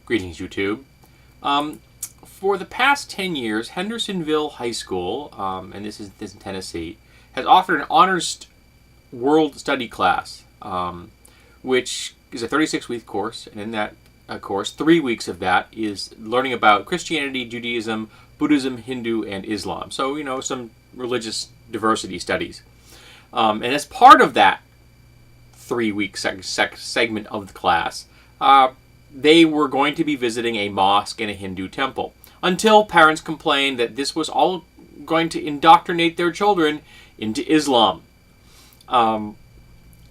Greetings, YouTube. For the past 10 years, Hendersonville High School, and this is in Tennessee, has offered an honors world study class, which is a 36-week course, and in that course, 3 weeks of that is learning about Christianity, Judaism, Buddhism, Hindu, and Islam. So, some religious diversity studies. And as part of that 3-week segment of the class, they were going to be visiting a mosque and a Hindu temple, until parents complained that this was all going to indoctrinate their children into Islam. And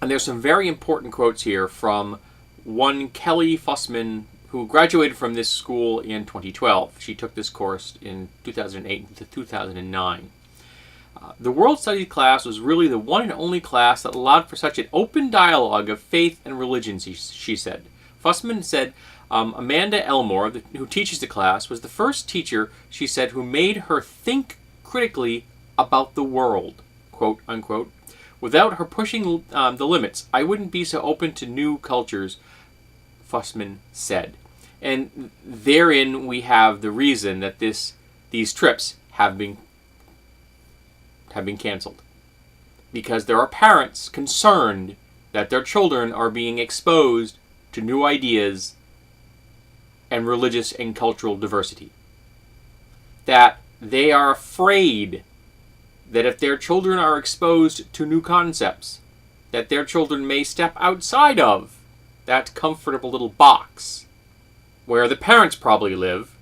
there's some very important quotes here from one Kelly Fussman, who graduated from this school in 2012. She took this course in 2008 to 2009. The World Studies class was really the one and only class that allowed for such an open dialogue of faith and religion, she said. Fussman said Amanda Elmore, who teaches the class, was the first teacher, she said, who made her think critically about the world, quote unquote. Without her pushing the limits, I wouldn't be so open to new cultures, Fussman said. And therein we have the reason that these trips have been canceled. Because there are parents concerned that their children are being exposed to new ideas and religious and cultural diversity. That they are afraid that if their children are exposed to new concepts, that their children may step outside of that comfortable little box where the parents probably live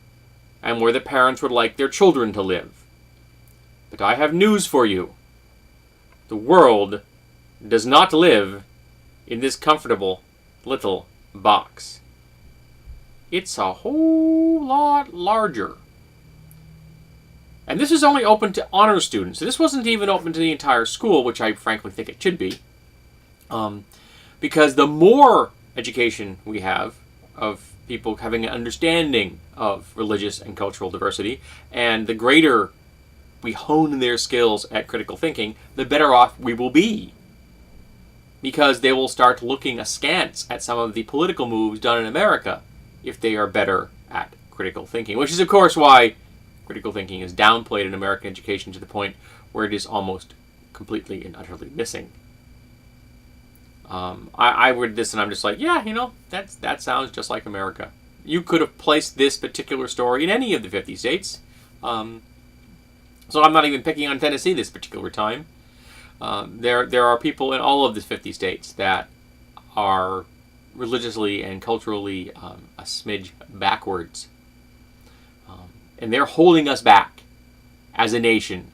and where the parents would like their children to live. But I have news for you. The world does not live in this comfortable little box. It's a whole lot larger. And this is only open to honor students. This wasn't even open to the entire school, which I frankly think it should be. Because the more education we have of people having an understanding of religious and cultural diversity, and the greater we hone their skills at critical thinking, the better off we will be. Because they will start looking askance at some of the political moves done in America if they are better at critical thinking. Which is, of course, why critical thinking is downplayed in American education to the point where it is almost completely and utterly missing. I read this and I'm just like, yeah, that sounds just like America. You could have placed this particular story in any of the 50 states. So I'm not even picking on Tennessee this particular time. There are people in all of the 50 states that are religiously and culturally a smidge backwards. And they're holding us back as a nation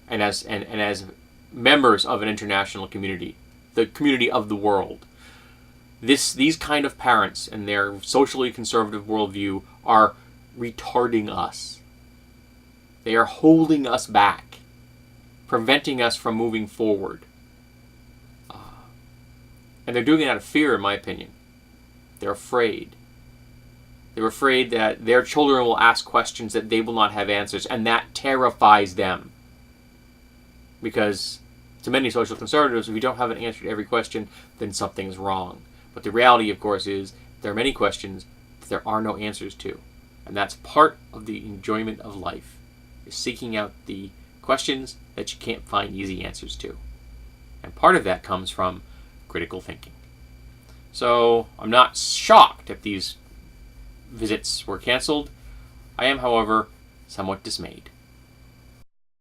and as members of an international community, the community of the world. These kind of parents and their socially conservative worldview are retarding us. They are holding us back, preventing us from moving forward. And they're doing it out of fear, in my opinion. They're afraid. They're afraid that their children will ask questions that they will not have answers, and that terrifies them. Because to many social conservatives, if you don't have an answer to every question, then something's wrong. But the reality, of course, is there are many questions that there are no answers to. And that's part of the enjoyment of life, is seeking out the questions that you can't find easy answers to. And part of that comes from critical thinking. So I'm not shocked if these visits were canceled. I am, however, somewhat dismayed.